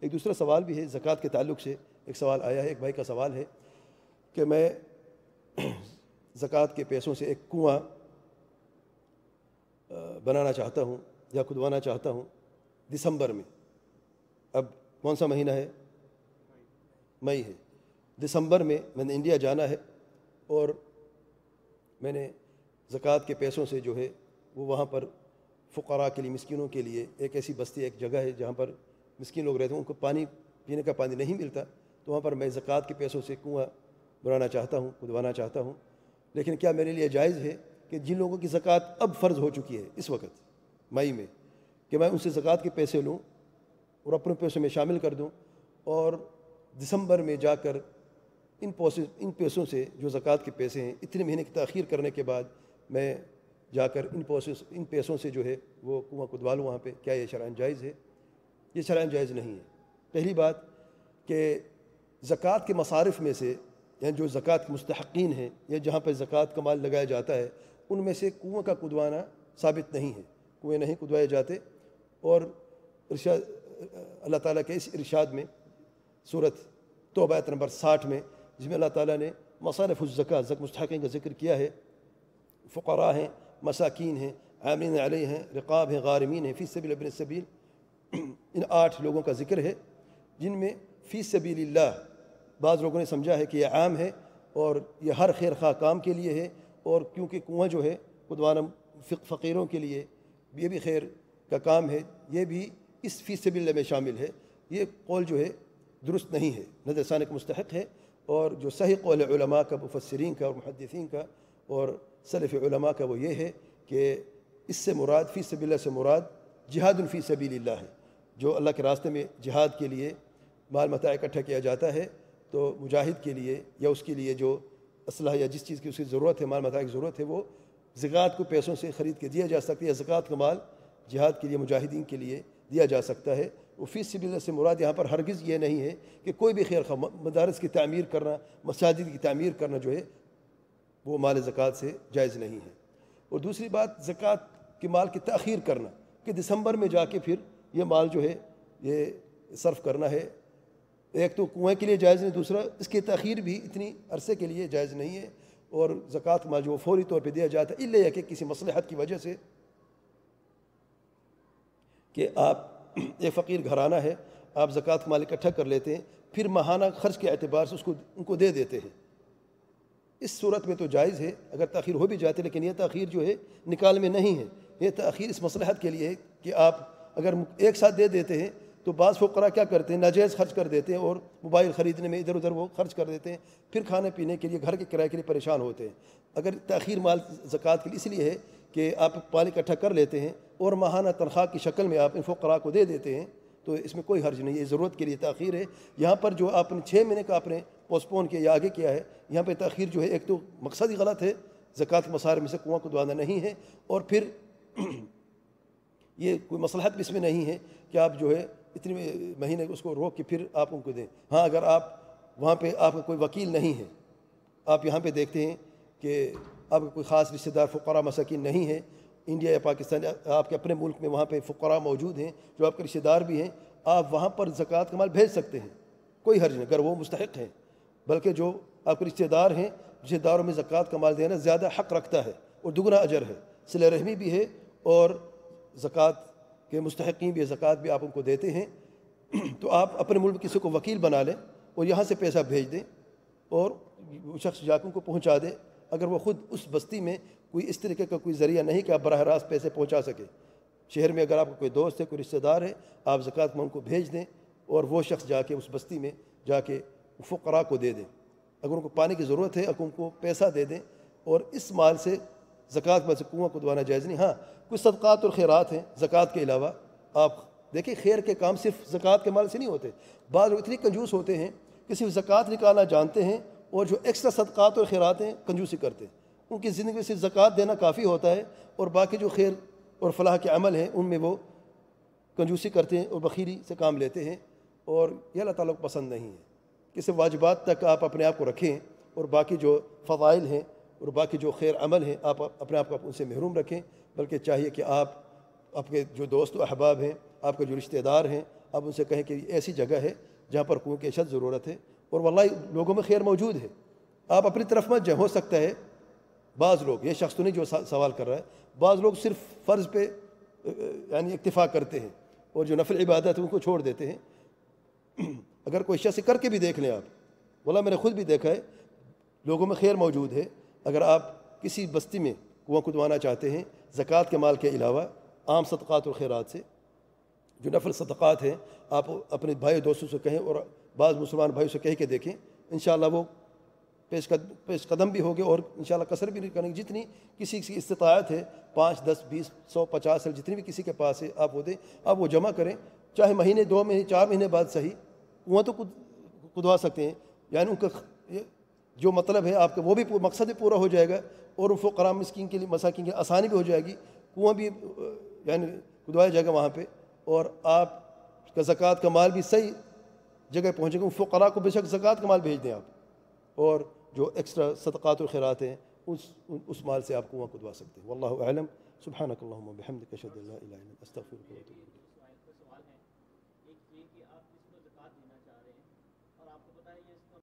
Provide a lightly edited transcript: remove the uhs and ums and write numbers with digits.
ایک دوسرا سوال بھی ہے زکوٰۃ کے تعلق سے، ایک سوال آیا ہے، ایک بھائی کا سوال ہے کہ میں زکوٰۃ کے پیسوں سے ایک کنواں بنانا چاہتا ہوں یا کھدوانا چاہتا ہوں دسمبر میں. اب کون سا مہینہ ہے؟ مئی ہے. دسمبر میں نے انڈیا جانا ہے اور میں نے زکوٰۃ کے پیسوں سے جو ہے وہ وہاں پر فقراء کے لیے، مسکینوں کے لیے، ایک ایسی بستی، ایک جگہ ہے جہاں پر مسکین لوگ رہتے ہیں، ان کو پانی پینے کا پانی نہیں ملتا، تو وہاں پر میں زکوٰۃ کے پیسوں سے کنواں بنانا چاہتا ہوں، کھدوانا چاہتا ہوں. لیکن کیا میرے لیے جائز ہے کہ جن لوگوں کی زکوٰۃ اب فرض ہو چکی ہے اس وقت مئی میں، کہ میں ان سے زکوٰۃ کے پیسے لوں اور اپنے پیسوں میں شامل کر دوں اور دسمبر میں جا کر ان پیسوں سے جو زکوٰۃ کے پیسے ہیں، اتنے مہینے کی تاخیر کرنے کے بعد میں جا کر ان پیسوں سے جو ہے وہ کنواں کھدوا لوں وہاں پہ؟ کیا یہ شرعاً جائز ہے؟ یہ شرعاً جائز نہیں ہے. پہلی بات کہ زکوٰۃ کے مصارف میں سے، یعنی جو زکوٰۃ کے مستحقین ہیں یا جہاں پہ زکوٰۃ کا مال لگایا جاتا ہے، ان میں سے کنواں کا کھدوانا ثابت نہیں ہے. کنویں نہیں کھدوائے جاتے. اور ارشاد اللہ تعالیٰ کے اس ارشاد میں سورۃ توبہ آیت نمبر 60 میں، جس میں اللہ تعالیٰ نے مصارف الزکوٰۃ مستحقین کا ذکر کیا ہے، فقراء ہیں، مساکین ہیں، عاملین علیہ ہیں، رقاب ہیں، غارمین ہیں، فی سبیل ابن السبیل، ان 8 لوگوں کا ذکر ہے جن میں فی سبیل اللہ بعض لوگوں نے سمجھا ہے کہ یہ عام ہے اور یہ ہر خیر خواہ کام کے لیے ہے، اور کیونکہ کنواں جو ہے کھدوانا فقیروں کے لیے یہ بھی خیر کا کام ہے، یہ بھی اس فی سبیل اللہ میں شامل ہے. یہ قول جو ہے درست نہیں ہے، نظر ثانی کا مستحق ہے. اور جو صحیح قول علماء کا، مفسرین کا اور محدثین کا اور سلف علماء کا وہ یہ ہے کہ اس سے مراد، فی سبیل اللہ سے مراد جہاد فی سبیل اللہ ہے. جو اللہ کے راستے میں جہاد کے لیے مال متاع اکٹھا کیا جاتا ہے، تو مجاہد کے لیے یا اس کے لیے جو اسلحہ یا جس چیز کی اس کی ضرورت ہے، مال متاع کی ضرورت ہے، وہ زکوٰۃ کو پیسوں سے خرید کے دیا جا سکتا ہے، یا زکوٰۃ کا مال جہاد کے لیے، مجاہدین کے لیے دیا جا سکتا ہے. وہ فی سبیل اللہ سے مراد یہاں پر ہرگز یہ نہیں ہے کہ کوئی بھی خیر خواہ مدارس کی تعمیر کرنا، مساجد کی تعمیر کرنا جو ہے وہ مال زکوٰۃ سے جائز نہیں ہے. اور دوسری بات، زکوٰۃ کے مال کی تاخیر کرنا، کہ دسمبر میں جا کے پھر یہ مال جو ہے یہ صرف کرنا ہے، ایک تو کنویں کے لیے جائز نہیں، دوسرا اس کی تاخیر بھی اتنی عرصے کے لیے جائز نہیں ہے. اور زکوٰۃ مال جو فوری طور پہ دیا جاتا ہے، الا یہ کہ کسی مصلحت کی وجہ سے، کہ آپ ایک فقیر گھرانہ ہے، آپ زکوٰۃ مال اکٹھا کر لیتے ہیں، پھر ماہانہ خرچ کے اعتبار سے ان کو دے دیتے ہیں، اس صورت میں تو جائز ہے اگر تاخیر ہو بھی جاتی. لیکن یہ تاخیر جو ہے نکال میں نہیں ہے، یہ تاخیر اس مصلحت کے لیے ہے کہ آپ اگر ایک ساتھ دے دیتے ہیں تو بعض فقراء کیا کرتے ہیں، ناجائز خرچ کر دیتے ہیں اور موبائل خریدنے میں ادھر ادھر وہ خرچ کر دیتے ہیں، پھر کھانے پینے کے لیے، گھر کے کرائے کے لیے پریشان ہوتے ہیں. اگر تاخیر مال زکوٰۃ کے لیے اس لیے ہے کہ آپ مال اکٹھا کر لیتے ہیں اور ماہانہ تنخواہ کی شکل میں آپ ان فقراء کو دے دیتے ہیں، تو اس میں کوئی حرج نہیں ہے. ضرورت کے لیے تاخیر ہے. یہاں پر جو آپ نے 6 مہینے کا آپ نے پوسٹ پون کیا یا آگے کیا ہے، یہاں پہ تاخیر جو ہے ایک تو مقصد ہی غلط ہے، زکوٰۃ کے مصارف میں سے کنواں کھدوانا نہیں ہے، اور پھر یہ کوئی مصلحت بھی اس میں نہیں ہے کہ آپ جو ہے اتنے مہینے اس کو روک کے پھر آپ ان کو دیں. ہاں اگر آپ وہاں پہ آپ کا کوئی وکیل نہیں ہے، آپ یہاں پہ دیکھتے ہیں کہ آپ کا کوئی خاص رشتہ دار فقراء مساکین نہیں ہے، انڈیا یا پاکستان آپ کے اپنے ملک میں وہاں پہ فقراء موجود ہیں جو آپ کے رشتہ دار بھی ہیں، آپ وہاں پر زکوٰۃ کا مال بھیج سکتے ہیں، کوئی حرج نہیں اگر وہ مستحق ہیں. بلکہ جو آپ کے رشتہ دار ہیں، رشتہ داروں میں زکوٰۃ کا مال دینا زیادہ حق رکھتا ہے اور دگنا اجر ہے، صلہ رحمی بھی ہے اور زکوٰۃ کے مستحقین بھی، زکوٰۃ بھی آپ ان کو دیتے ہیں. تو آپ اپنے ملک کسی کو وکیل بنا لیں اور یہاں سے پیسہ بھیج دیں اور وہ شخص جا کے ان کو پہنچا دے، اگر وہ خود اس بستی میں کوئی اس طریقے کا کوئی ذریعہ نہیں کہ آپ براہ راست پیسے پہنچا سکے. شہر میں اگر آپ کا کوئی دوست ہے، کوئی رشتہ دار ہے، آپ زکوٰۃ میں ان کو بھیج دیں اور وہ شخص جا کے اس بستی میں جا کے فقراء کو دے دیں. اگر ان کو پانی کی ضرورت ہے، اگر ان کو پیسہ دے دیں، اور اس مال سے زکوٰۃ میں سے کنواں کھدوانا جائز نہیں. ہاں کچھ صدقات اور خیرات ہیں زکوٰۃ کے علاوہ. آپ دیکھیں خیر کے کام صرف زکوٰۃ کے مال سے نہیں ہوتے. بعض لوگ اتنی کنجوس ہوتے ہیں کہ صرف زکوٰۃ نکالنا جانتے ہیں اور جو ایکسٹرا صدقات اور خیرات ہیں کنجوسی کرتے ہیں. ان کی زندگی میں صرف زکوٰۃ دینا کافی ہوتا ہے اور باقی جو خیر اور فلاح کے عمل ہیں ان میں وہ کنجوسی کرتے ہیں اور بخیلی سے کام لیتے ہیں، اور یہ اللہ تعالیٰ کو پسند نہیں ہے. کہ صرف واجبات تک آپ اپنے آپ کو رکھیں اور باقی جو فضائل ہیں اور باقی جو خیر عمل ہیں آپ اپنے آپ کو ان سے محروم رکھیں. بلکہ چاہیے کہ آپ کے جو دوست و احباب ہیں، آپ کے جو رشتہ دار ہیں، آپ ان سے کہیں کہ ایسی جگہ ہے جہاں پر کنویں کی اشد ضرورت ہے، اور واللہ لوگوں میں خیر موجود ہے، آپ اپنی طرف مت جائیں۔ ہو سکتا ہے بعض لوگ، یہ شخص تو نہیں جو سوال کر رہا ہے، بعض لوگ صرف فرض پہ یعنی اکتفا کرتے ہیں اور جو نفل عبادت ہے ان کو چھوڑ دیتے ہیں۔ اگر کوئی شخص کر کے بھی دیکھ لیں آپ، واللہ میں نے خود بھی دیکھا ہے، لوگوں میں خیر موجود ہے۔ اگر آپ کسی بستی میں کنواں کھدوانا چاہتے ہیں زکوٰۃ کے مال کے علاوہ، عام صدقات اور خیرات سے، جو نفل صدقات ہیں، آپ اپنے بھائی دوستوں سے کہیں اور بعض مسلمان بھائیوں سے کہہ کے دیکھیں، انشاءاللہ وہ پیش قدم بھی ہوگے اور انشاءاللہ کثر بھی نہیں کریں گے۔ جتنی کسی کی استطاعت ہے، 5 10 20 100 50 جتنی بھی کسی کے پاس ہے آپ وہ دیں، آپ وہ جمع کریں، چاہے مہینے 2 مہینے 4 مہینے بعد صحیح، کنواں تو کھدوا سکتے ہیں، یعنی ان کا جو مطلب ہے آپ کا وہ بھی مقصد بھی پورا ہو جائے گا، اور فقراء مسکین کے لیے مساکین کے آسانی بھی ہو جائے گی، کنواں بھی یعنی کھدوایا جائے گا وہاں پہ، اور آپ کا زکوٰۃ کا مال بھی صحیح جگہ پہنچے گا۔ فقراء کو بے شک زکوٰۃ کا مال بھیج دیں آپ، اور جو ایکسٹرا صدقات و خیرات ہیں اس مال سے آپ کنواں کھدوا سکتے ہیں۔ واللہ اعلم۔ سبحانک اللہم و بحمدک، اشہد ان لا الہ الا انت، استغفرک و اتوب الیک۔ سوال ہے ایک یہ کہ آپ اس کو زکوٰۃ دینا چاہ رہے ہیں اور آپ کو پتہ ہے یہ اس کا